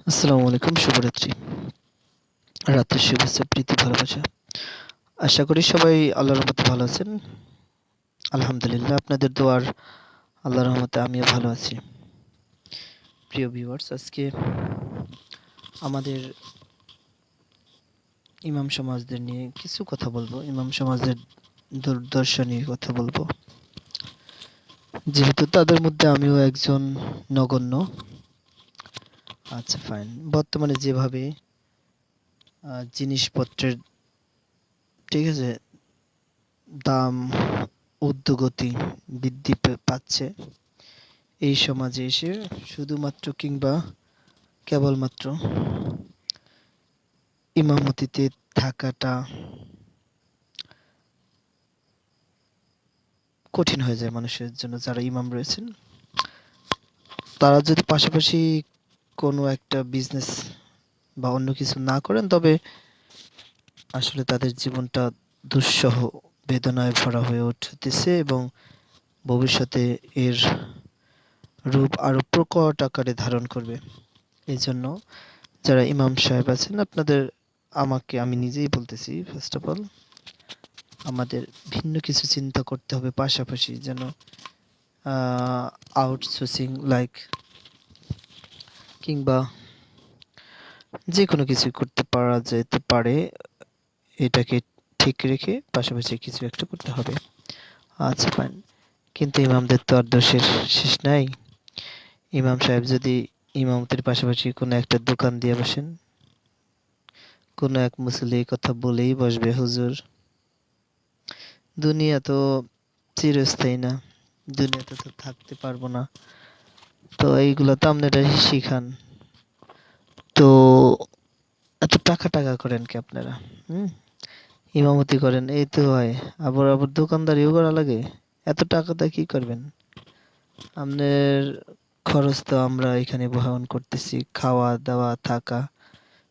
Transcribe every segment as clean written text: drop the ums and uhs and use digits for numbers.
আসসালামু আলাইকুম, শুভরাত্রি। রাতের শুভেচ্ছা, প্রীতি, ভালোবাসা। আশা করি সবাই আল্লাহর রহমতে ভালো আছেন। আলহামদুলিল্লাহ, আপনাদের দোয়ার আল্লাহর রহমতে আমিও ভালো আছি। প্রিয় ভিউয়ার্স, আজকে আমাদের ইমাম সমাজদের নিয়ে কিছু কথা বলবো। ইমাম সমাজের দুর্দশা নিয়ে কথা বলবো, যেহেতু তাদের মধ্যে আমিও একজন নগণ্য। আচ্ছা, ফাইন। বর্তমানে যেভাবে জিনিসপত্রের, ঠিক আছে, দাম ঊর্ধ্বগতি বৃদ্ধি পাচ্ছে, এই সমাজে এসে শুধুমাত্র কিংবা কেবলমাত্র ইমামতিতে থাকাটা কঠিন হয়ে যায় মানুষের জন্য। যারা ইমাম রয়েছেন তারা যদি পাশাপাশি কোনো একটা বিজনেস বা অন্য কিছু না করেন, তবে আসলে তাদের জীবনটা দুঃসহ বেদনায় ভরা হয়ে উঠতেছে এবং ভবিষ্যতে এর রূপ আরো প্রকট আকারে ধারণ করবে। এই জন্য যারা ইমাম সাহেব আছেন, আমি নিজেই বলতেছি, ফার্স্ট অফ অল আমাদের ভিন্ন কিছু চিন্তা করতে হবে, পাশাপাশি যেন আউটসোর্সিং লাইক কিংবা যে কোনো কিছু করতে পারা যেতে পারে, এটাকে ঠিক রেখে পাশাপাশি কিছু একটা করতে হবে। আচ্ছা, ফাইন। কিন্তু ইমামদের তো আর দোষের শেষ নাই। ইমাম সাহেব যদি ইমামতির পাশাপাশি কোনো একটা দোকান দিয়ে বসেন, কোনো এক মুসল্লি কথা বলেই বসবে, হুজুর দুনিয়া তো চিরস্থায়ী না, দুনিয়াতে তো থাকতে পারবো না, তো এইগুলো তো আপনারা শিখান, তো এত টাকা টাকা করেন কি আপনারা? হুম, ইমামতি করেন এই তো হয়, আবার আবার দোকানদারিও করা লাগে, এত টাকাটা কি করবেন? আপনার খরচ তো আমরা এখানে বহন করতেছি, খাওয়া দাওয়া থাকা,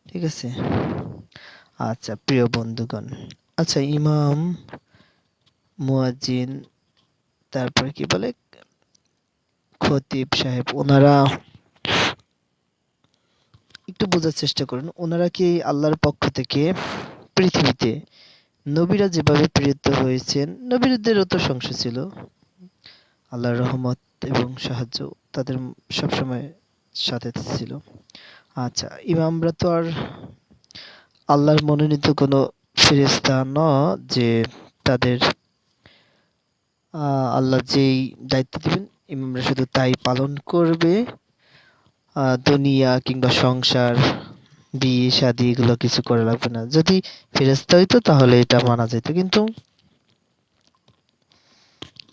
ঠিক আছে। আচ্ছা, প্রিয় বন্ধুগণ, আচ্ছা, ইমাম, মুয়াজ্জিন, তারপরে কি বলে, খতিব সাহেব, ওনারা একটু বোঝার চেষ্টা করুন, ওনারা কি আল্লাহর পক্ষ থেকে পৃথিবীতে নবীরা যেভাবে প্রেরিত হয়েছেন, নবীদেরও তো সংশয় ছিল, আল্লাহর রহমত এবং সাহায্য তাদের সবসময় সাথে ছিল। আচ্ছা, ইমামরা তো আর আল্লাহর মনোনীত কোনো ফেরেশতা ন, যে তাদের আল্লাহ যেই দায়িত্ব দিবেন ইমামরা শুধু তাই পালন করবে। দুনিয়া কিংবা সংসার, বিয়ে শাদী এগুলো কিছু করা লাগবে না। যদি ফেরেশতা হইতো তাহলে এটা মানা যেত, কিন্তু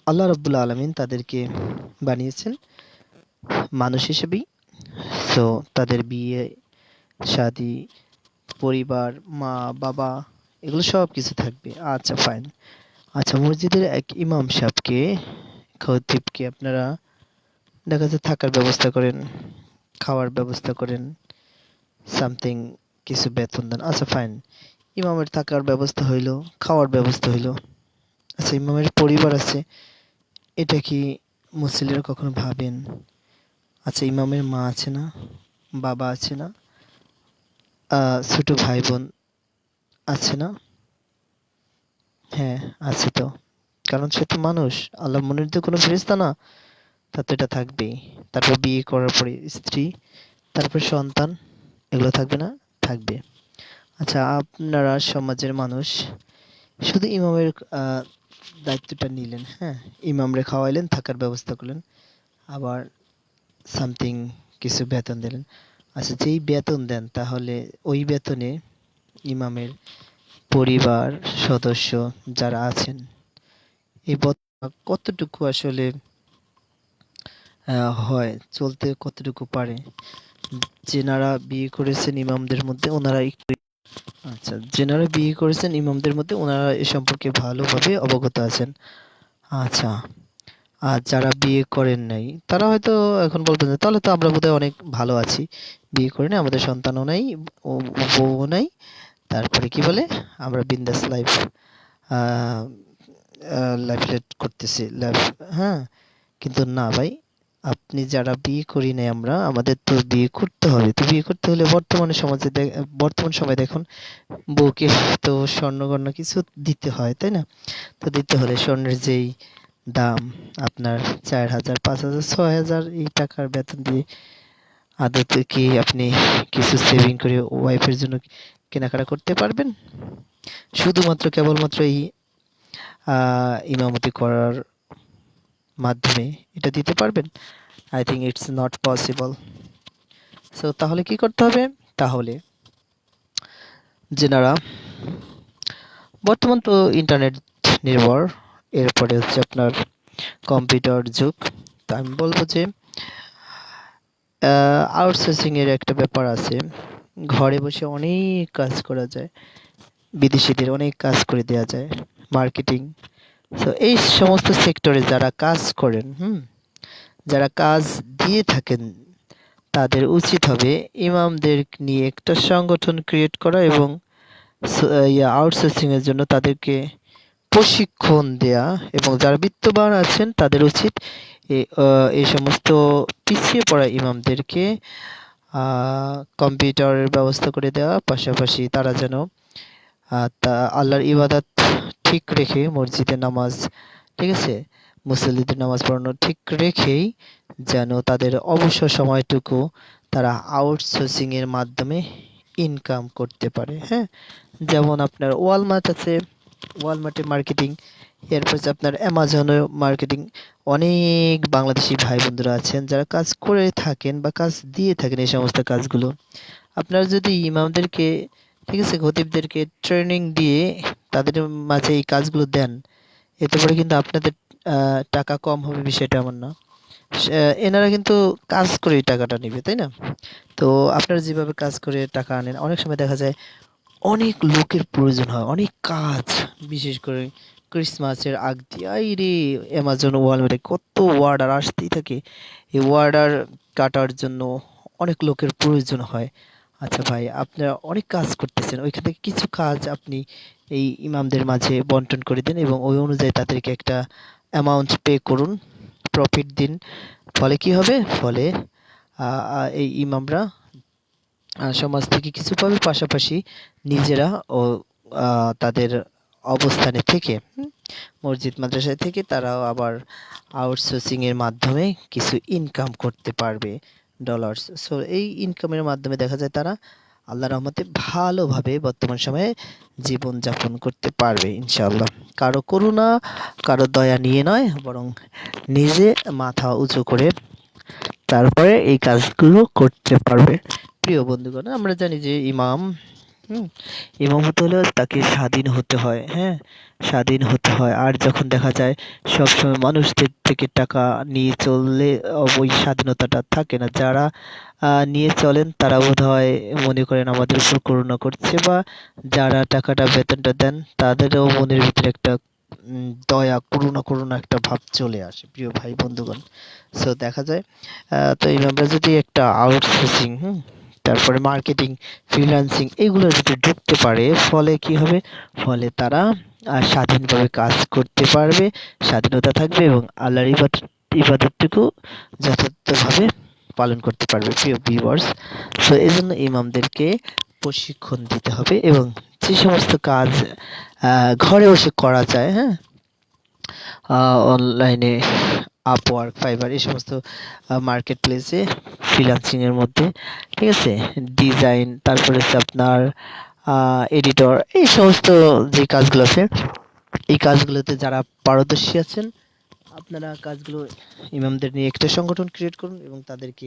আল্লাহ রাব্বুল আলামিন তাদেরকে বানিয়েছেন মানুষ হিসেবেই। তো তাদের বিয়ে শাদী, পরিবার, মা বাবা, এগুলো সব কিছু থাকবে। আচ্ছা, ফাইন। আচ্ছা, মসজিদের এক ইমাম সাহেবকে, খতিবকে আপনারা দেখা যাচ্ছে থাকার ব্যবস্থা করেন, খাওয়ার ব্যবস্থা করেন, সামথিং কিছু বেতন দেন। আচ্ছা, ফাইন। ইমামের থাকার ব্যবস্থা হইলো, খাওয়ার ব্যবস্থা হইলো। আচ্ছা, ইমামের পরিবার আছে, এটা কি মুসল্লিরা কখনো ভাবেন? আচ্ছা, ইমামের মা আছে না, বাবা আছে না, ছোট ভাই বোন আছে না? হ্যাঁ, আছে তো। কারণ সে তো মানুষ, আল্লাহ মনোনীত কোনো ফেরেশতা না, তার তো এটা থাকবেই। তারপর বিয়ে করার পরে স্ত্রী, তারপর সন্তান, এগুলো থাকবে না? থাকবে। আচ্ছা, আপনারা সমাজের মানুষ শুধু ইমামের দায়িত্বটা নিলেন, হ্যাঁ, ইমামরে খাওয়াইলেন, থাকার ব্যবস্থা করলেন, আবার সামথিং কিছু বেতন দিলেন। আচ্ছা, যেই বেতন দেন তাহলে ওই বেতনে ইমামের পরিবার সদস্য যারা আছেন, এই কতটুকু আসলে হয়, চলতে কতটুকু পারে? যেনারা বিয়ে করেছেন ইমামদের মধ্যে ওনারা একটু, আচ্ছা, যেনারা বিয়ে করেছেন ইমামদের মধ্যে ওনারা এ সম্পর্কে ভালোভাবে অবগত আছেন। আচ্ছা, আর যারা বিয়ে করেন নাই তারা হয়তো এখন বলবেন যে তাহলে তো আমরা বোধহয় অনেক ভালো আছি, বিয়ে করে নাই, আমাদের সন্তানও নাই, বউও নাই, তারপরে কি বলে আমরা বিন্দাস লাইফ লাইফ লিড করতেছি লাইফ। হ্যাঁ, কিন্তু না ভাই, আপনি যারা বিয়ে করি নাই আমরা, আমাদের তো বিয়ে করতে হবে। তো বিয়ে করতে হলে বর্তমান সময়ে দেখুন বউকে তো স্বর্ণগয়না কিছু দিতে হয়, তাই না? তো দিতে হলে স্বর্ণের যেই দাম আপনার 4,000, 5,000, 6,000 এই টাকার বেতন দিয়ে আদতে কি আপনি কিছু সেভিং করে ওয়াইফের জন্য কেনাকাটা করতে পারবেন? শুধুমাত্র কেবলমাত্র এই ইমামতি করার মাধ্যমে এটা দিতে পারবেন? I think it's not possible. So তাহলে কি করতে হবে? তাহলে যেনারা বর্তমান তো ইন্টারনেট নির্ভর, এরপরে হচ্ছে আপনার কম্পিউটার যুগ। তো আমি বলবো যে আউটসোর্সিং এর একটা ব্যাপার আছে। ঘরে বসে অনেক কাজ করা যায়, বিদেশিদের অনেক কাজ করে দেওয়া যায়, মার্কেটিং। তো এই সমস্ত সেক্টরে যারা কাজ করেন, যারা কাজ দিয়ে থাকেন, তাদের উচিত হবে ইমামদের নিয়ে একটা সংগঠন ক্রিয়েট করা এবং আউটসোর্সিং এর জন্য তাদেরকে প্রশিক্ষণ দেয়া। এবং যারা বিত্তবান আছেন তাদের উচিত এই সমস্ত পিছিয়ে পড়া ইমামদেরকে কম্পিউটারের ব্যবস্থা করে দেওয়া, পাশাপাশি তারা যেন আল্লাহর ইবাদত ঠিক রেখে মসজিদে নামাজ, ঠিক আছে, মুসল্লিদের নামাজ পড়ানো ঠিক রেখেই যেন তাদের অবসর সময়টুকু তারা আউটসোর্সিং এর মাধ্যমে ইনকাম করতে পারে। হ্যাঁ, যেমন আপনার ওয়ালমার্ট আছে, ওয়ালমার্টে মার্কেটিং, এরপর হচ্ছে আপনার অ্যামাজনে মার্কেটিং। অনেক বাংলাদেশি ভাই বন্ধুরা আছেন যারা কাজ করে থাকেন বা কাজ দিয়ে থাকেন এই সমস্ত কাজগুলো। আপনারা যদি ইমামদেরকে, ঠিক আছে, খতিবদেরকে ট্রেনিং দিয়ে তাদের মাঝে এই কাজগুলো দেন, এতে করে কিন্তু আপনাদের টাকা কম হবে, বিষয়টা এমন না। এনারা কিন্তু কাজ করে এই টাকাটা নেবে, তাই না? তো আপনারা যেভাবে কাজ করে টাকা আনেন, অনেক সময় দেখা যায় অনেক লোকের প্রয়োজন হয়, অনেক কাজ, বিশেষ করে ক্রিসমাসের আগ দিয়ে রে অ্যামাজন ওয়ালমার্টে কত অর্ডার আসতেই থাকে। এই অর্ডার কাটার জন্য অনেক লোকের প্রয়োজন হয়। আচ্ছা ভাই, আপনারা অনেক কাজ করতেছেন, ওইখান থেকে কিছু কাজ আপনি এই ইমামদের মাঝে বন্টন করে দিন এবং ওই অনুযায়ী তাদেরকে একটা অ্যামাউন্ট পে করুন, প্রফিট দিন। ফলে কি হবে? ফলে এই ইমামরা সমাজ থেকে কিছু পাবে, পাশাপাশি নিজেরা ও তাদের অবস্থানে থেকে, মসজিদ মাদ্রাসায় থেকে তারাও আবার আউটসোর্সিং এর মাধ্যমে কিছু ইনকাম করতে পারবে, ডলার্স। সো এই ইনকামের মাধ্যমে দেখা যায় তারা আল্লাহর রহমতে ভালোভাবে বর্তমান সময়ে জীবন যাপন করতে পারবে ইনশাআল্লাহ। কারো করুণা, কারো দয়া নিয়ে নয়, বরং নিজে মাথা উঁচু করে তারপরে এই কাজগুলো করতে পারবে। প্রিয় বন্ধুগণ, আমরা জানি যে ইমাম, ইমাম হতে হলে তাকে স্বাধীন হতে হয়। হ্যাঁ, স্বাধীন হতে হয়। আর যখন দেখা যায় সবসময় মানুষদের থেকে টাকা নিয়ে চললে ওই স্বাধীনতাটা থাকে না। যারা নিয়ে চলেন তারা বোধহয় মনে করেন আমাদের উপর করুণা করছে, বা যারা টাকাটা বেতনটা দেন তাদেরও মনের ভিতরে একটা দয়া, করুণা করুণা একটা ভাব চলে আসে, প্রিয় ভাই বন্ধুগণ। সো দেখা যায় তো ইমামরা যদি একটা আউটসোর্সিং, তারপরে মার্কেটিং, ফ্রিল্যান্সিং এগুলোর ভিতরে ঢুকতে পারে, ফলে কি হবে? ফলে তারা স্বাধীনভাবে কাজ করতে পারবে, স্বাধীনতা থাকবে এবং আল্লাহর ইবাদতটুকু যথাযথভাবে পালন করতে পারবে, প্রিয় ভিউয়ার্স। সো এই জন্য ইমামদেরকে প্রশিক্ষণ দিতে হবে এবং যে সমস্ত কাজ ঘরে বসে করা যায়, হ্যাঁ, অনলাইনে আপওয়ার্ক, ফাইবার এই সমস্ত মার্কেট প্লেসে ফ্রিল্যান্সিং এর মধ্যে, ঠিক আছে, ডিজাইন, তারপরে হচ্ছে আপনার এডিটর, এই সমস্ত যে কাজগুলো আছে, এই কাজগুলোতে যারা পারদর্শী আছেন, আপনারা কাজগুলো ইমামদের নিয়ে একটা সংগঠন ক্রিয়েট করুন এবং তাদেরকে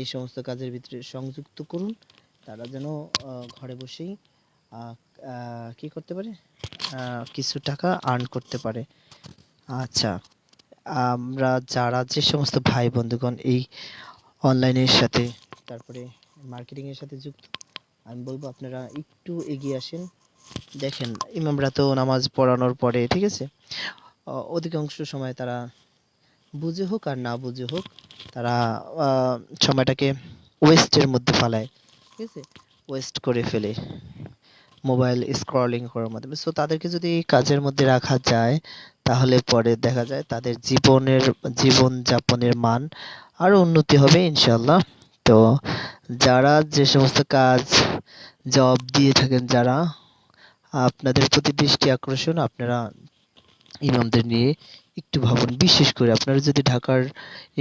এই সমস্ত কাজের ভিতরে সংযুক্ত করুন। তারা যেন ঘরে বসেই কি করতে পারে, কিছু টাকা আর্ন করতে পারে। আচ্ছা, আমরা যারা যে সমস্ত ভাই বন্ধুগণ এই অনলাইনের সাথে, তারপরে মার্কেটিং এর সাথে যুক্ত, আমি বলবো আপনারা একটু এগিয়ে আসেন। দেখেন ইমামরা তো নামাজ পড়ানোর পরে, ঠিক আছে, অধিকাংশ সময় তারা বুঝে হোক আর না বুঝে হোক, তারা সময়টাকে ওয়েস্টের মধ্যে ফালায়, ঠিক আছে, ওয়েস্ট করে ফেলে মোবাইল স্ক্রলিং করার মাধ্যমে। সো তাদেরকে যদি এই কাজের মধ্যে রাখা যায়, তাহলে পরে দেখা যায় তাদের জীবন যাপনের মান আরো উন্নতি হবে ইনশাআল্লাহ। তো যারা যে সমস্ত কাজ জব দিয়ে থাকেন, যারা আপনাদের প্রতি দৃষ্টি আকর্ষণ, আপনারা ইমামদের নিয়ে একটু ভাবুন। বিশেষ করে আপনারা যদি ঢাকার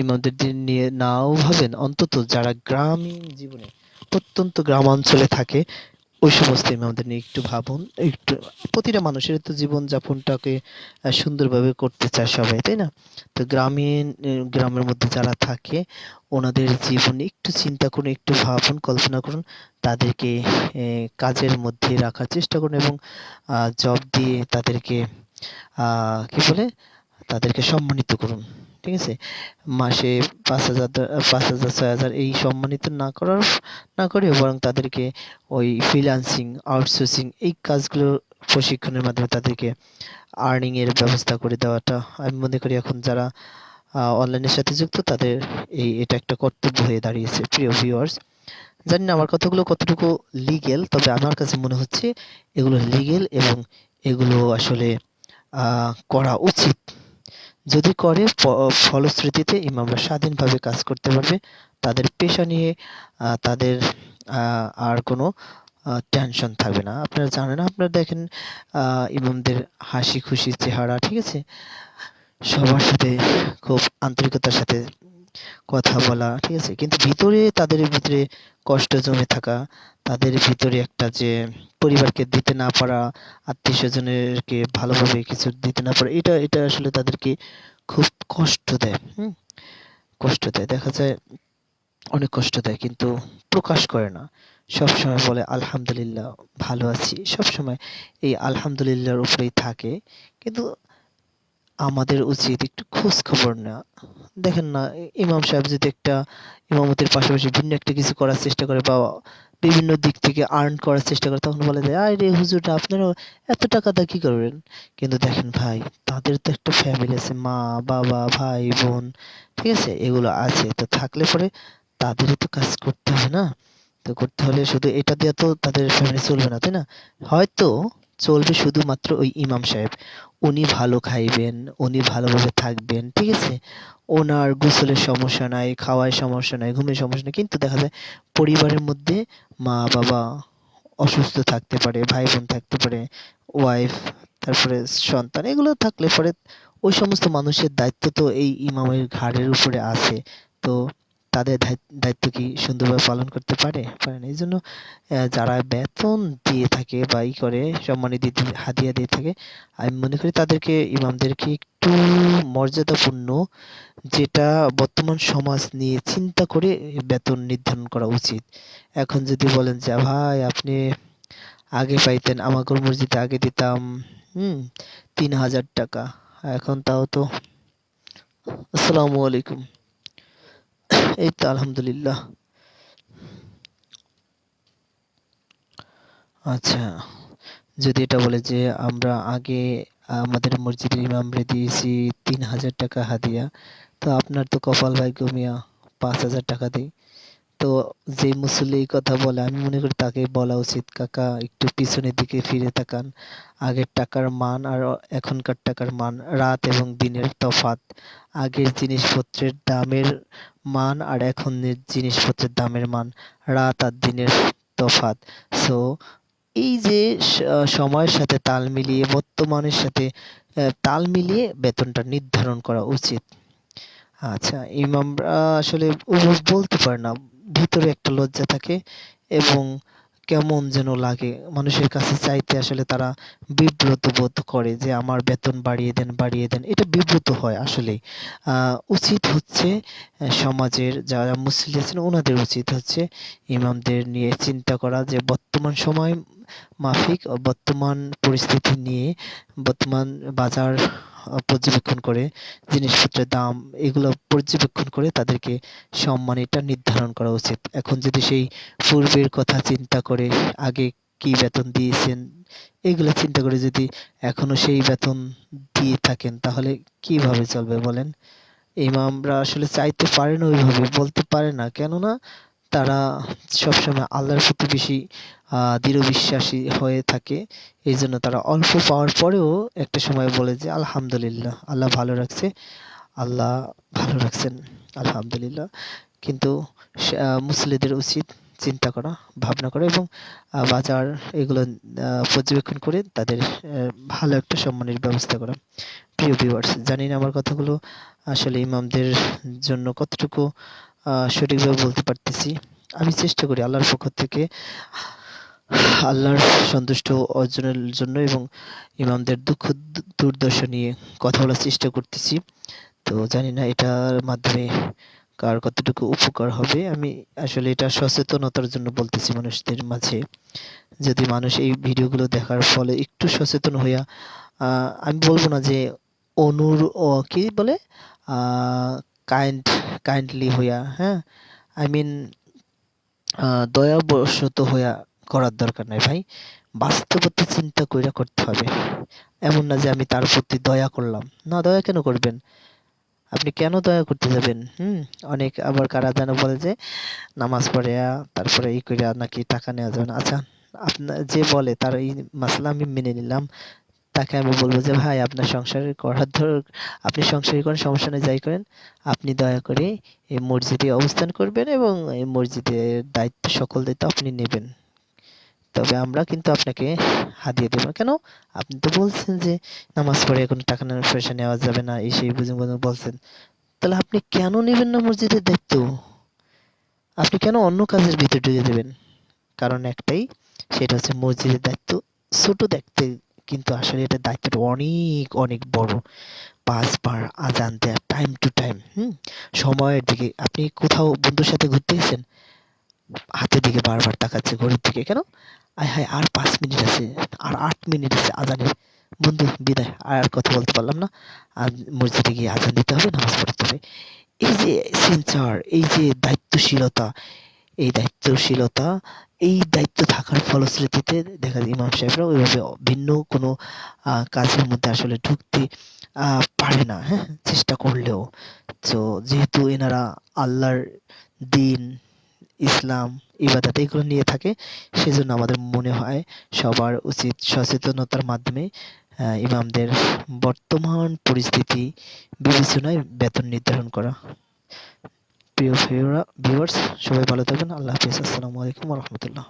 ইমামদের নিয়ে নাও ভাবেন, অন্তত যারা গ্রামীণ জীবনে প্রত্যন্ত গ্রামাঞ্চলে থাকে ওই সমস্ত ইমামদের নিয়ে একটু ভাবুন। একটু প্রতিটা মানুষের তো জীবনযাপনটাকে সুন্দরভাবে করতে চায় সবাই, তাই না? তো গ্রামের মধ্যে যারা থাকে ওনাদের জীবনে একটু চিন্তা করুন, একটু ভাবুন, কল্পনা করুন। তাদেরকে কাজের মধ্যে রাখার চেষ্টা করুন এবং জব দিয়ে তাদেরকে কি বলে তাদেরকে সম্মানিত করুন। ঠিক আছে? মাসে ৫,০০০ ৫,০০০ ৬,০০০ এই সম্মানিত না করে বরং তাদেরকে ওই ফ্রিল্যান্সিং, আউটসোর্সিং এই কাজগুলো প্রশিক্ষণের মাধ্যমে তাদেরকে আর্নিং এর ব্যবস্থা করে দেওয়াটা আমি মনে করি এখন যারা অনলাইনের সাথে যুক্ত তাদের এটা একটা কর্তব্য হয়ে দাঁড়িয়েছে। প্রিয় ভিউয়ার্স, জানি না আমার কথাগুলো কতটুকু লিগ্যাল, তবে আমার কাছে মনে হচ্ছে এগুলো লিগ্যাল এবং এগুলো আসলে করা উচিত। যদি করে ফলশ্রুতিতে ইমামরা স্বাধীনভাবে কাজ করতে পারবে। তাদের পেশা নিয়ে তাদের আর কোনো টেনশন থাকবে না। আপনারা জানেন, আপনারা দেখেন ইমামদের হাসি খুশি চেহারা, ঠিক আছে? সবার সাথে খুব আন্তরিকতার সাথে কথা বলা, ঠিক আছে? কিন্তু ভিতরে তাদের ভিতরে কষ্ট জমে থাকা, তাদের ভিতরে একটা যে পরিবারকে দিতে না পারা, আত্মীয়-স্বজনেরকে ভালোভাবে কিছু দিতে না পারা, এটা এটা আসলে তাদেরকে খুব কষ্ট দেয়। কষ্ট দেয়। দেখা যায় অনেক কষ্ট দেয় কিন্তু প্রকাশ করে না। সবসময় বলে আলহামদুলিল্লাহ ভালো আছি। সবসময় এই আলহামদুলিল্লাহর উপরেই থাকে। কিন্তু আমাদের উচিত একটু খোঁজ খবর নেওয়া। দেখেন না, ইমাম সাহেব যদি একটা ইমামতির পাশাপাশি ভিন্ন একটা কিছু করার চেষ্টা করে বা বিভিন্ন দিক থেকে আর্ন করার চেষ্টা করে, তখন বলে যে আরে হুজুর আপনারাও এত টাকা দিয়ে কি করবেন? কিন্তু দেখেন ভাই, তাদের তো একটা ফ্যামিলি আছে, মা বাবা ভাই বোন, ঠিক আছে? এগুলো আছে, তো থাকলে পরে তাদেরও তো কাজ করতে হবে না? তো করতে হলে শুধু এটা দিয়ে তো তাদের ফ্যামিলি চলবে না, তাই না? হয়তো চলবে শুধুমাত্র ওই ইমাম সাহেব। উনি ভালো খাইবেন, উনি ভালোভাবে থাকবেন, ঠিক আছে? ওনার গোসলের সমস্যা নাই, খাওয়ায় সমস্যা নাই, ঘুমের সমস্যা নাই। কিন্তু দেখা যায় পরিবারের মধ্যে মা বাবা অসুস্থ থাকতে পারে, ভাই বোন থাকতে পারে, ওয়াইফ, তারপরে সন্তান, এগুলো থাকলে পরে ওই সমস্ত মানুষের দায়িত্ব তো এই ইমামের ঘাড়ের উপরে আছে। তো তাদের দায়িত্ব কি সুন্দরভাবে পালন করতে পারে? পারে না। এইজন্য যারা বেতন দিয়ে থাকে বা করে সম্মানী হাদিয়া দিয়ে থাকে, আমি মনে করি তাদেরকে ইমামদেরকে একটু মর্যাদাপূর্ণ, যেটা বর্তমান সমাজ নিয়ে চিন্তা করে বেতন নির্ধারণ করা উচিত। এখন যদি বলেন যে ভাই আপনি আগে পাইতেন, আমাগো মসজিদে আগে দিতাম ৩,০০০ টাকা, এখন তাও তো। আসসালামু আলাইকুম। এই তো আলহামদুলিল্লাহ। আচ্ছা, যদি এটা বলে যে আমরা আগে আমাদের মসজিদের ইমামরে দিয়েছি ৩,০০০ টাকা হাদিয়া, তো আপনার তো কপাল ভাগ্য মিয়া, ৫,০০০ টাকা দেই। তো যে মুসল্লি এই কথা বলে আমি মনে করি তাকে বলা উচিত, কাকা একটু পিছনের দিকে ফিরে তাকান। আগের টাকার মান আর এখনকার টাকার মান, রাত এবং দিনের তফাৎ। আগের জিনিসপত্রের দামের মান আর এখনের জিনিসপত্রের দামের মান, রাত আর দিনের তফাৎ। সো এই যে সময়ের সাথে তাল মিলিয়ে, বর্তমানের সাথে তাল মিলিয়ে বেতনটা নির্ধারণ করা উচিত। আচ্ছা, ইমামরা আসলে বলতে পারে না। ভিতরে একটা লজ্জা থাকে এবং কেমন যেন লাগে। মানুষের কাছে চাইতে আসলে তারা বিব্রত বোধ করে যে আমার বেতন বাড়িয়ে দেন, বাড়িয়ে দেন। এটা বিব্রত হয় আসলেই। উচিত হচ্ছে সমাজের যারা মুসল্লি আছেন ওনাদের উচিত হচ্ছে ইমামদের নিয়ে চিন্তা করা, যে বর্তমান সময় মাফিক বর্তমান পরিস্থিতি নিয়ে, বর্তমান বাজার পর্যবেক্ষণ করে, জিনিসপত্রের দাম এগুলো পর্যবেক্ষণ করে তাদেরকে সম্মানীটা নির্ধারণ করা উচিত। এখন যদি সেই পূর্বের কথা চিন্তা করে, আগে কি বেতন দিয়েছেন এগুলো চিন্তা করে যদি এখনো সেই বেতন দিয়ে থাকেন, তাহলে কিভাবে চলবে বলেন? ইমামরা আসলে চাইতে পারে না, ওইভাবে বলতে পারে না, কেননা তারা সবসময় আল্লাহর প্রতি বেশি দৃঢ় বিশ্বাসী হয়ে থাকে। এই জন্য তারা অল্প পাওয়ার পরেও একটা সময় বলে যে আলহামদুলিল্লাহ, আল্লাহ ভালো রাখছে, আল্লাহ ভালো রাখছেন। আলহামদুলিল্লাহ। কিন্তু মুসল্লিদের উচিত চিন্তা করা, ভাবনা করা এবং বাজার এগুলো পর্যবেক্ষণ করে তাদের ভালো একটা সম্মানের ব্যবস্থা করা। প্রিয় ভিউয়ার্স, জানি না আমার কথাগুলো আসলে ইমামদের জন্য কতটুকু সঠিকভাবে বলতে পারতেছি। আমি চেষ্টা করি আল্লাহর পক্ষ থেকে আল্লাহর সন্তুষ্ট অর্জনের জন্য এবং ইমামদের দুঃখ দুর্দশা নিয়ে কথা বলার চেষ্টা করতেছি। তো জানি না এটার মাধ্যমে কার কতটুকু উপকার হবে। আমি আসলে এটা সচেতনতার জন্য বলতেছি মানুষদের মাঝে। যদি মানুষ এই ভিডিওগুলো দেখার ফলে একটু সচেতন হইয়া আমি বলবো না যে কি বলে কাইন্ড কাইন্ডলি হইয়া, হ্যাঁ, আই মিন দয়াবশত হইয়া করার দরকার নাই ভাই। বাস্তবতা চিন্তা কইরা করতে হবে। এমন না যে আমি তার প্রতি দয়া করলাম। না, দয়া কেন করবেন? আপনি কেন দয়া করতে যাবেন? অনেক আবার কারা যেন বলে যে নামাজ পড়িয়া তারপরে ই কইরা নাকি টাকা নেওয়া যাবে না। আচ্ছা, যে বলে তার এই মাসলা আমি মেনে নিলাম। তাকে আমি বলব যে ভাই আপনার সংসারের আপনি সংসারই করেন, সমস্যা নেই, যাই করেন। আপনি দয়া করে এই মসজিদে অবস্থান করবেন এবং এই মসজিদের দায়িত্ব, সকল দায়িত্ব আপনি নেবেন। তবে আমরা কিন্তু আপনাকে হাদিয়া দেব না। কেন? আপনি তো বলছেন যে নামাজ পড়ে এখন টাকা পয়সা নেওয়া যাবে না, এই সেই বুজুং বুজুং বলছেন। তাহলে আপনি কেন নেবেন না মসজিদের দায়িত্ব? আপনি কেন অন্য কাজের ভিতরে ঢুকে দেবেন? কারণ একটাই, সেটা হচ্ছে মসজিদের দায়িত্ব ছোট দেখতে, কিন্তু আসলে এটা দায়িত্বটা অনেক অনেক বড়। ৫ বার আজান দেয়া টাইম টু টাইম, সময়ের দিকে। আপনি কোথাও বন্ধুর সাথে ঘুরতে গেছেন, হাতের দিকে বারবার তাকাচ্ছে, ঘড়ির দিকে। কেন? আয় হায়, আর ৫ মিনিট আছে, আর ৮ মিনিট আছে আজানের। বন্ধু বিদায়, আর কথা বলতে পারলাম না। আর মসজিদে গিয়ে আজান দিতে হবে, নামাজ পড়তে হবে। এই যে সেন্সার, এই যে দায়িত্বশীলতা, এই দায়িত্বশীলতা, এই দায়িত্ব থাকার ফলশ্রুতিতে দেখা যায় ইমাম সাহেবরা ওইভাবে ভিন্ন কোনো কাজের মধ্যে আসলে ঢুকতে পারে না, হ্যাঁ, চেষ্টা করলেও। তো যেহেতু এনারা আল্লাহর দিন, ইসলাম, ইবাদত এগুলো নিয়ে থাকে, সেজন্য আমাদের মনে হয় সবার উচিত সচেতনতার মাধ্যমে ইমামদের বর্তমান পরিস্থিতি বিবেচনায় বেতন নির্ধারণ করা। প্রিয় ভিউয়ার্স, সবাই ভালো থাকবেন। আল্লাহ হাফেজ। আসসালামু আলাইকুম ওয়া রাহমাতুল্লাহ।